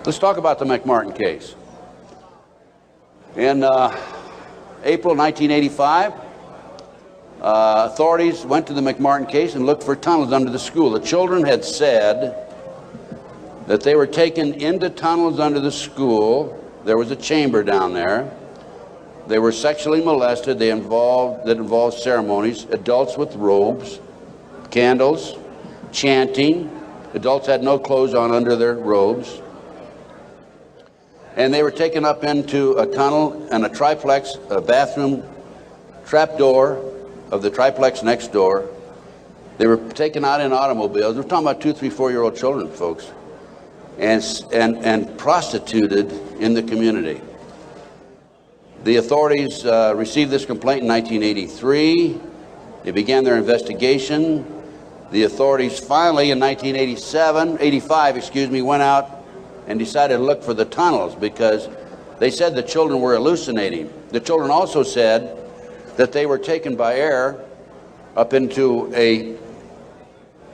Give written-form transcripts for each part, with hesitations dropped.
Let's talk about the McMartin case. In April 1985, authorities went to the McMartin case and looked for tunnels under the school. The children had said that they were taken into tunnels under the school. There was a chamber down there. They were sexually molested. That involved ceremonies, adults with robes, candles, chanting. Adults had no clothes on under their robes. And they were taken up into a tunnel and a triplex, a bathroom trap door of the triplex next door. They were taken out in automobiles. We're talking about 2, 3, 4-year-old children, folks, and prostituted in the community. The authorities received this complaint in 1983. They began their investigation. The authorities finally, in 1985, went out and decided to look for the tunnels because they said the children were hallucinating. The children also said that they were taken by air up into a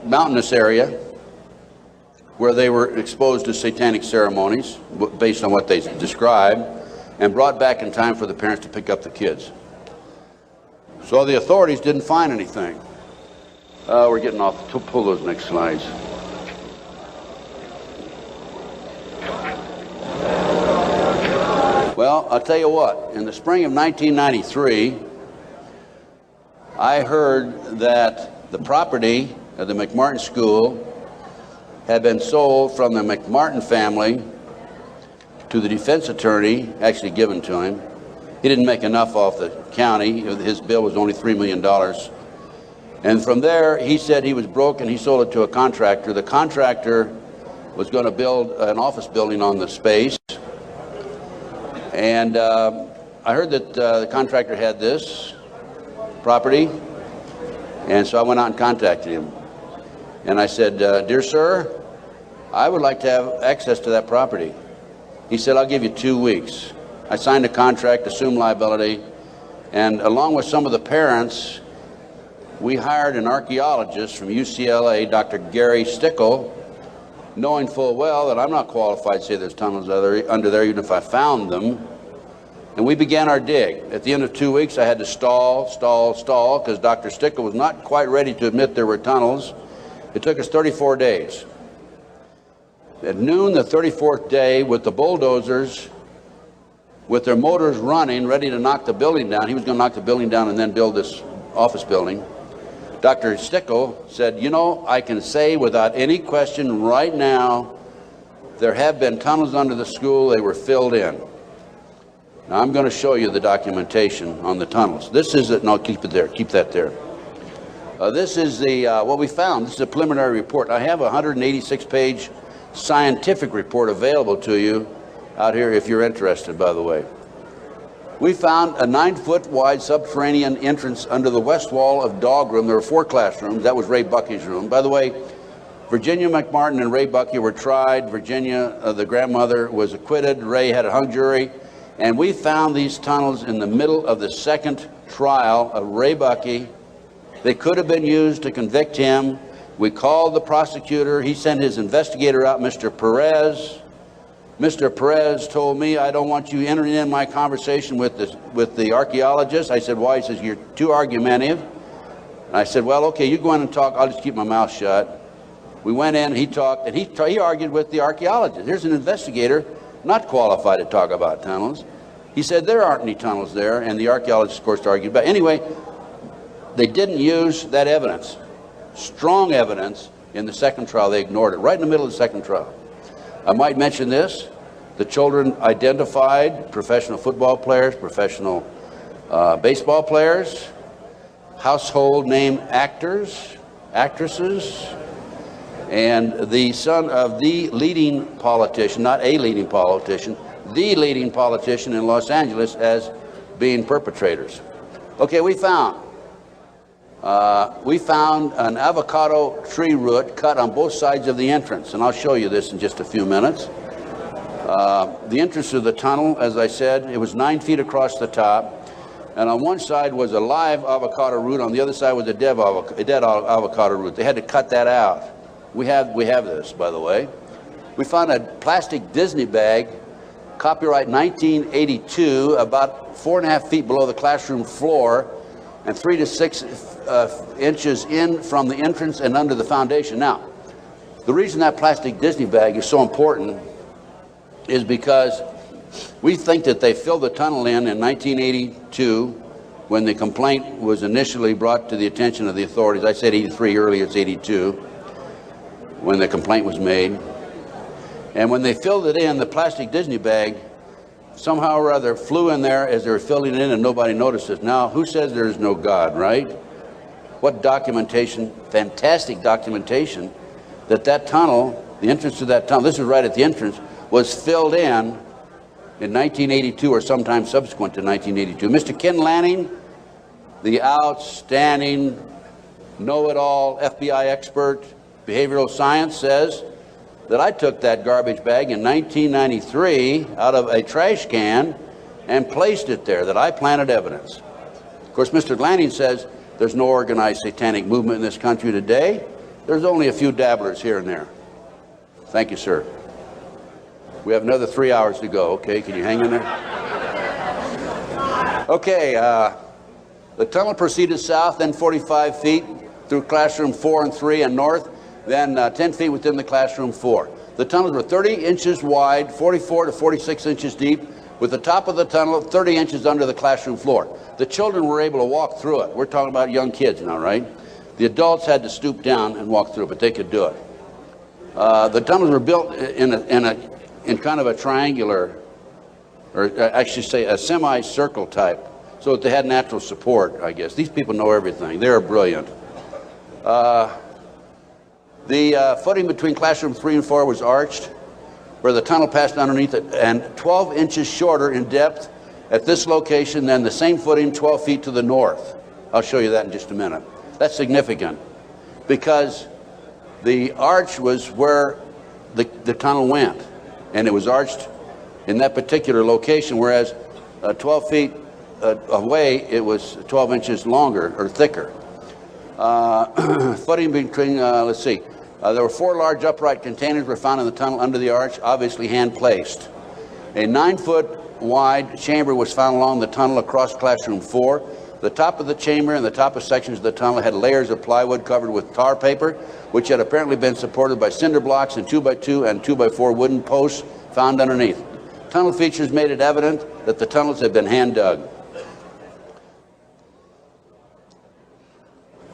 mountainous area where they were exposed to satanic ceremonies based on what they described, and brought back in time for the parents to pick up the kids. So the authorities didn't find anything. We're getting off. Pull those next slides. Well, I'll tell you what, in the spring of 1993, I heard that the property of the McMartin School had been sold from the McMartin family to the defense attorney, actually given to him. He didn't make enough off the county. His bill was only $3 million. And from there, he said he was broke and he sold it to a contractor. The contractor was going to build an office building on the space. And I heard that the contractor had this property. And so I went out and contacted him. And I said, dear sir, I would like to have access to that property. He said, I'll give you 2 weeks. I signed a contract, assumed liability, and along with some of the parents, we hired an archaeologist from UCLA, Dr. Gary Stickle, knowing full well that I'm not qualified to say there's tunnels under there, even if I found them. And we began our dig. At the end of 2 weeks, I had to stall, because Dr. Stickle was not quite ready to admit there were tunnels. It took us 34 days. At noon, the 34th day, with the bulldozers, with their motors running, ready to knock the building down, he was going to knock the building down and then build this office building. Dr. Stickle said, you know, I can say without any question right now, there have been tunnels under the school. They were filled in. Now, I'm going to show you the documentation on the tunnels. This is it. No, keep it there. Keep that there. This is the what we found. This is a preliminary report. I have a 186-page scientific report available to you out here if you're interested, by the way. We found a 9-foot wide subterranean entrance under the west wall of dog room. There were 4 classrooms. That was Ray Bucky's room. By the way, Virginia McMartin and Ray Bucky were tried. Virginia, the grandmother, was acquitted. Ray had a hung jury. And we found these tunnels in the middle of the second trial of Ray Bucky. They could have been used to convict him. We called the prosecutor. He sent his investigator out, Mr. Perez. Mr. Perez told me, I don't want you entering in my conversation with the archaeologist. I said, why? He says, you're too argumentative. And I said, well, okay, you go in and talk. I'll just keep my mouth shut. We went in, he talked, and he argued with the archaeologist. Here's an investigator not qualified to talk about tunnels. He said, there aren't any tunnels there, and the archaeologist, of course, argued. But anyway, they didn't use that evidence, strong evidence, in the second trial. They ignored it right in the middle of the second trial. I might mention this. The children identified professional football players, professional baseball players, household name actors, actresses, and the son of the leading politician, not a leading politician, the leading politician in Los Angeles as being perpetrators. Okay, we found an avocado tree root cut on both sides of the entrance, and I'll show you this in just a few minutes. The entrance to the tunnel, as I said, it was 9 feet across the top, and on one side was a live avocado root, on the other side was a dead avocado root. They had to cut that out. We have this, by the way. We found a plastic Disney bag, copyright 1982, about 4.5 feet below the classroom floor and 3 to 6 inches in from the entrance and under the foundation. Now, the reason that plastic Disney bag is so important is because we think that they filled the tunnel in 1982 when the complaint was initially brought to the attention of the authorities. I said 83 earlier, it's 82 when the complaint was made. And when they filled it in, the plastic Disney bag somehow or other flew in there as they were filling it in and nobody noticed it. Now, who says there is no God, right? What documentation, fantastic documentation, that tunnel, the entrance to that tunnel, this is right at the entrance, was filled in 1982 or sometime subsequent to 1982. Mr. Ken Lanning, the outstanding, know-it-all FBI expert, behavioral science, says that I took that garbage bag in 1993 out of a trash can and placed it there, that I planted evidence. Of course, Mr. Lanning says there's no organized satanic movement in this country today. There's only a few dabblers here and there. Thank you, sir. We have another 3 hours to go. Okay, can you hang in there? Okay, the tunnel proceeded south, then 45 feet through classroom 4 and 3 and north, then 10 feet within the classroom 4. The tunnels were 30 inches wide, 44 to 46 inches deep, with the top of the tunnel 30 inches under the classroom floor. The children were able to walk through it. We're talking about young kids now, right? The adults had to stoop down and walk through it, but they could do it. The tunnels were built in kind of a triangular, or I should say a semicircle type, so that they had natural support, I guess. These people know everything. They're brilliant. The footing between classroom 3 and 4 was arched, where the tunnel passed underneath it, and 12 inches shorter in depth at this location than the same footing 12 feet to the north. I'll show you that in just a minute. That's significant because the arch was where the tunnel went, and it was arched in that particular location, whereas 12 feet away, it was 12 inches longer or thicker. Footing between, let's see, there were 4 large upright containers were found in the tunnel under the arch, obviously hand-placed. A 9-foot wide chamber was found along the tunnel across classroom 4. The top of the chamber and the top of sections of the tunnel had layers of plywood covered with tar paper, which had apparently been supported by cinder blocks and 2x2 and 2x4 wooden posts found underneath. Tunnel features made it evident that the tunnels had been hand-dug.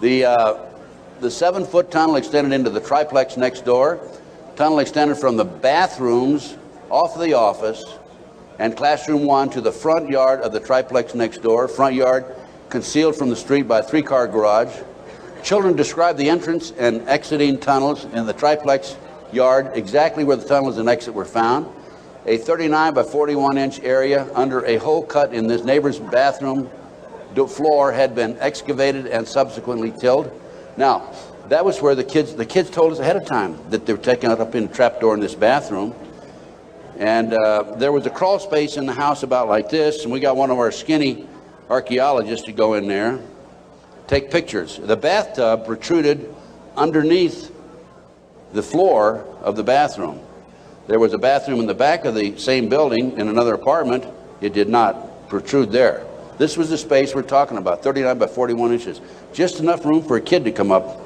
The 7-foot tunnel extended into the triplex next door. Tunnel extended from the bathrooms off the office and classroom 1 to the front yard of the triplex next door. Front yard concealed from the street by a 3-car garage. Children described the entrance and exiting tunnels in the triplex yard exactly where the tunnels and exit were found. A 39 by 41 inch area under a hole cut in this neighbor's bathroom floor had been excavated and subsequently tilled. Now, that was where the kids told us ahead of time that they were taking it up in a trapdoor in this bathroom. And there was a crawl space in the house about like this, and we got one of our skinny archaeologists to go in there, take pictures. The bathtub protruded underneath the floor of the bathroom. There was a bathroom in the back of the same building in another apartment. It did not protrude there. This was the space we're talking about, 39 by 41 inches. Just enough room for a kid to come up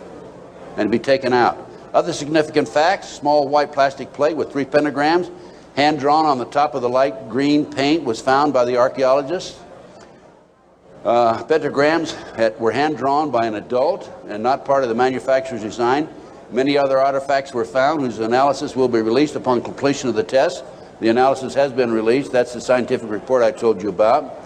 and be taken out. Other significant facts: small white plastic plate with 3 pentagrams, hand-drawn on the top of the light green paint, was found by the archaeologists. Pentagrams were hand-drawn by an adult and not part of the manufacturer's design. Many other artifacts were found whose analysis will be released upon completion of the test. The analysis has been released. That's the scientific report I told you about.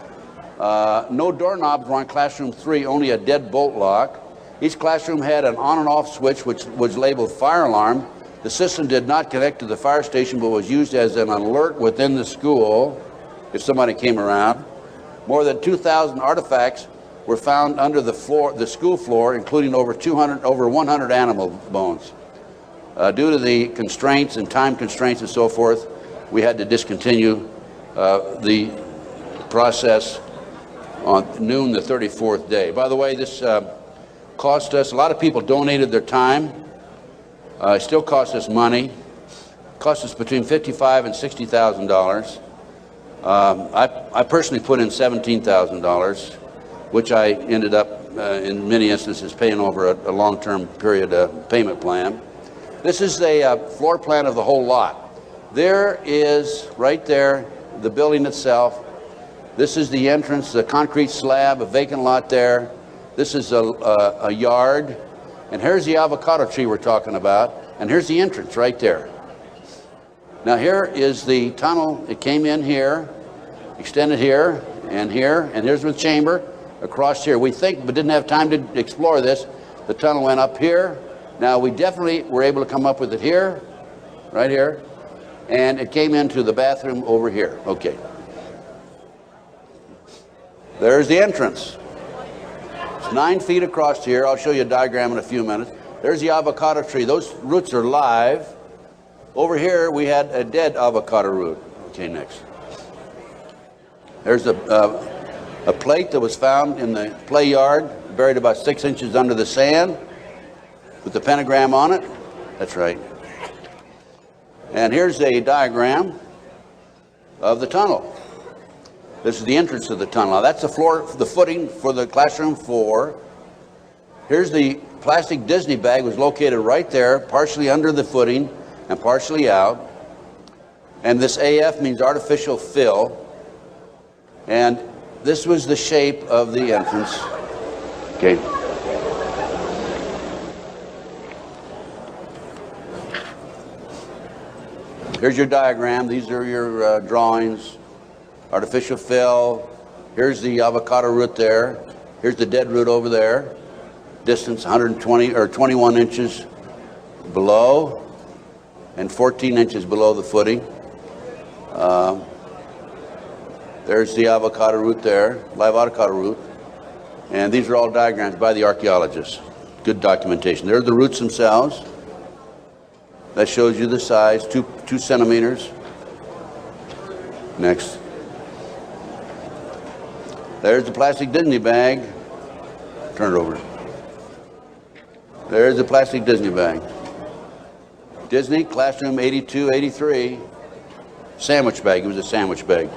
No doorknobs were on classroom 3, only a deadbolt lock. Each classroom had an on and off switch which was labeled fire alarm. The system did not connect to the fire station but was used as an alert within the school if somebody came around. More than 2,000 artifacts were found under the school floor, including over 100 animal bones. Due to the constraints and time constraints and so forth, we had to discontinue the process on noon the 34th day. By the way, this cost us, a lot of people donated their time. It still cost us money. cost us between $55,000 and $60,000. I personally put in $17,000, which I ended up, in many instances, paying over a long-term period payment plan. This is a floor plan of the whole lot. There is, right there, the building itself. This is the entrance, the concrete slab, a vacant lot there. This is a yard. And here's the avocado tree we're talking about. And here's the entrance right there. Now here is the tunnel. It came in here, extended here, and here's the chamber across here. We think, but didn't have time to explore this, the tunnel went up here. Now we definitely were able to come up with it here, right here, and it came into the bathroom over here. Okay. There's the entrance. It's 9 feet across here. I'll show you a diagram in a few minutes. There's the avocado tree. Those roots are live. Over here, we had a dead avocado root. Okay, next. There's a plate that was found in the play yard, buried about 6 inches under the sand, with the pentagram on it. That's right. And here's a diagram of the tunnel. This is the entrance of the tunnel. Now that's the floor, the footing for the classroom 4. Here's the plastic Disney bag, was located right there, partially under the footing and partially out. And this AF means artificial fill. And this was the shape of the entrance. Okay. Here's your diagram. These are your drawings. Artificial fill. Here's the avocado root there. Here's the dead root over there. Distance 120 or 21 inches below and 14 inches below the footing. There's the avocado root there, live avocado root. And these are all diagrams by the archaeologists. Good documentation. There are the roots themselves. That shows you the size, 2 centimeters. Next. There's the plastic Disney bag. Turn it over. There's the plastic Disney bag. Disney, classroom 82, 83. Sandwich bag. It was a sandwich bag.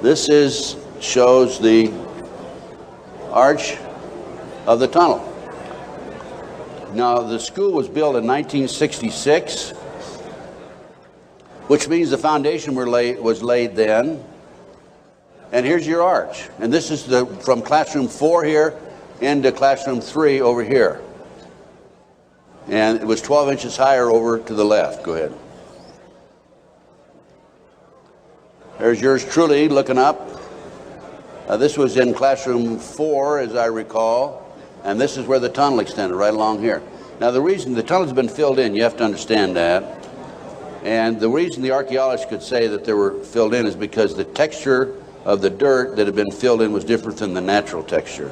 This shows the arch of the tunnel. Now, the school was built in 1966, which means the foundation was laid then. And here's your arch. And this is from classroom 4 here into classroom 3 over here. And it was 12 inches higher over to the left. Go ahead. There's yours truly looking up. This was in classroom 4, as I recall. And this is where the tunnel extended, right along here. Now, the reason the tunnel's been filled in, you have to understand that. And the reason the archaeologists could say that they were filled in is because the texture of the dirt that had been filled in was different than the natural texture.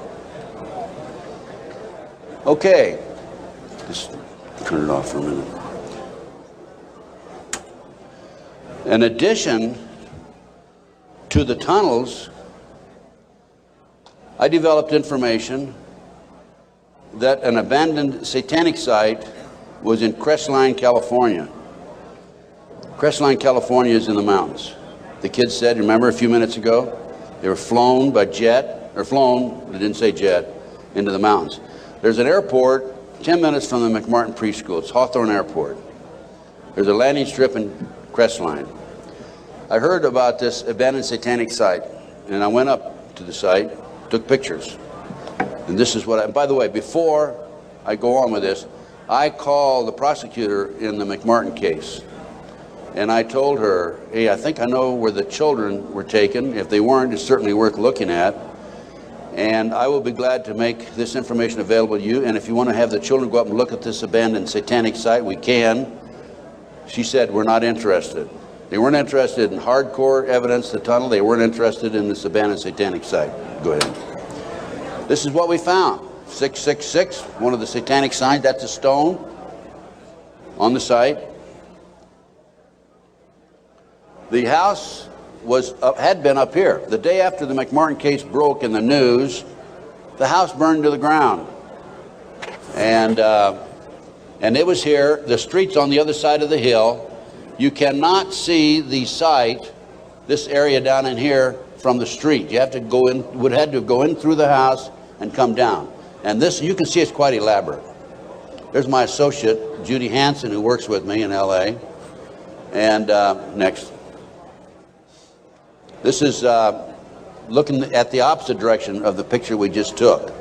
Okay. Just turn it off for a minute. In addition to the tunnels, I developed information that an abandoned satanic site was in Crestline, California. Crestline, California is in the mountains. The kids said, remember a few minutes ago, they were flown by jet, or flown, they didn't say jet, into the mountains. There's an airport 10 minutes from the McMartin Preschool. It's Hawthorne Airport. There's a landing strip in Crestline. I heard about this abandoned satanic site, and I went up to the site, took pictures. And this is what by the way, before I go on with this, I called the prosecutor in the McMartin case. And I told her, hey, I think I know where the children were taken. If they weren't, it's certainly worth looking at. And I will be glad to make this information available to you. And if you want to have the children go up and look at this abandoned satanic site, we can. She said, we're not interested. They weren't interested in hardcore evidence, the tunnel. They weren't interested in this abandoned satanic site. Go ahead. This is what we found. 666, one of the satanic signs. That's a stone on the site. The house had been up here. The day after the McMartin case broke in the news, the house burned to the ground. And And it was here. The street's on the other side of the hill. You cannot see the site, this area down in here, from the street. You have to go in, would have to go in through the house and come down. And this, you can see it's quite elaborate. There's my associate, Judy Hansen, who works with me in LA. And next. This is looking at the opposite direction of the picture we just took.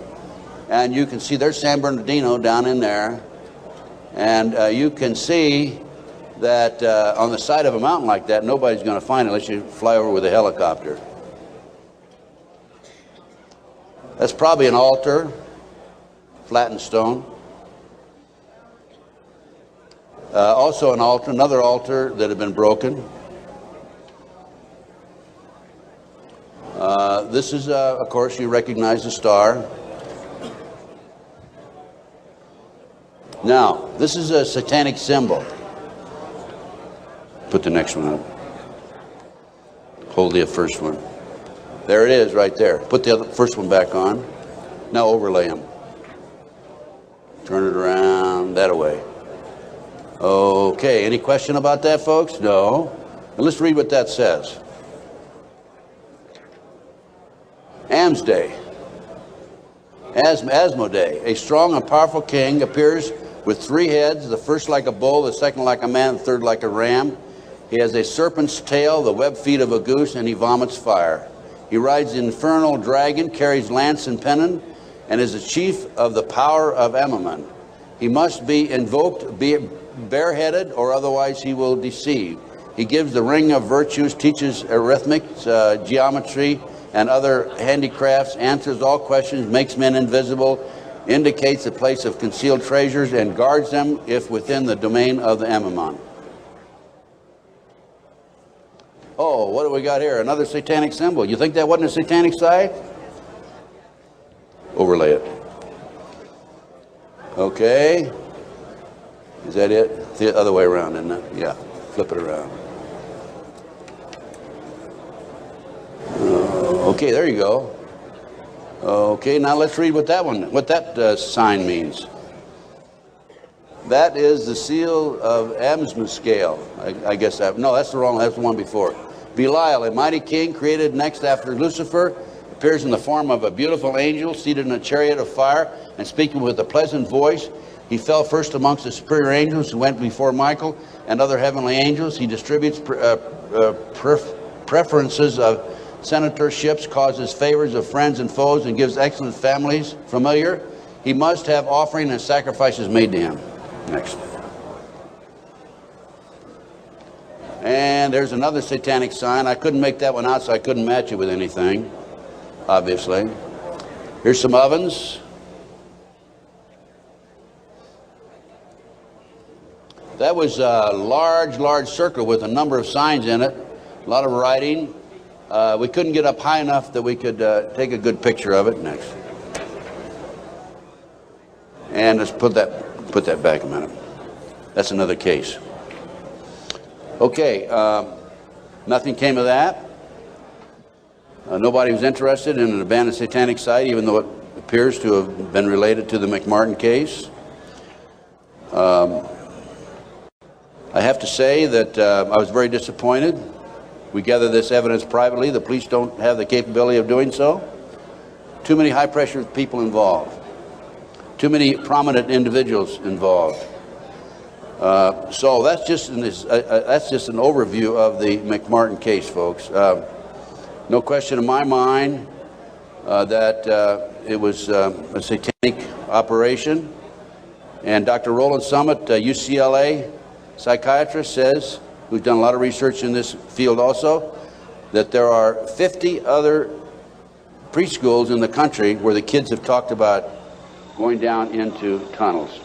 And you can see there's San Bernardino down in there. And you can see that on the side of a mountain like that, nobody's going to find it unless you fly over with a helicopter. That's probably an altar, flattened stone. Also an altar, another altar that had been broken. This is, of course, you recognize the star. Now, this is a satanic symbol. Put the next one up. Hold the first one. There it is right there. Put the first one back on. Now overlay them. Turn it around that way. Okay, any question about that, folks? No. Now let's read what that says. Asmodee, a strong and powerful king, appears with 3 heads, the first like a bull, the second like a man, the third like a ram. He has a serpent's tail, the webbed feet of a goose, and he vomits fire. He rides the infernal dragon, carries lance and pennon, and is the chief of the power of Amaman. He must be invoked, be bareheaded, or otherwise he will deceive. He gives the ring of virtues, teaches arithmetic, geometry, and other handicrafts, answers all questions, makes men invisible, indicates the place of concealed treasures, and guards them if within the domain of the Amaman. Oh, what do we got here? Another satanic symbol. You think that wasn't a satanic site? Overlay it. Okay. Is that it? The other way around, isn't it? Yeah. Flip it around. Okay, there you go. Okay, now let's read what that sign means. That is the seal of Amsmascale. I guess that, no, that's the wrong, that's the one before. Belial, a mighty king created next after Lucifer, appears in the form of a beautiful angel seated in a chariot of fire and speaking with a pleasant voice. He fell first amongst the superior angels who went before Michael and other heavenly angels. He distributes preferences of senatorships, causes favors of friends and foes, and gives excellent families. Familiar. He must have offering and sacrifices made to him. Next. And there's another satanic sign. I couldn't make that one out, so I couldn't match it with anything, obviously. Here's some ovens. That was a large circle with a number of signs in it, a lot of writing. We couldn't get up high enough that we could take a good picture of it. Next. And let's put that back a minute. That's another case. Okay, nothing came of that. Nobody was interested in an abandoned satanic site, even though it appears to have been related to the McMartin case. I have to say that I was very disappointed. We gather this evidence privately. The police don't have the capability of doing so. Too many high-pressure people involved. Too many prominent individuals involved. So that's just an overview of the McMartin case, folks. No question in my mind that it was a satanic operation. And Dr. Roland Summit, UCLA psychiatrist, says, who's done a lot of research in this field also, that there are 50 other preschools in the country where the kids have talked about going down into tunnels.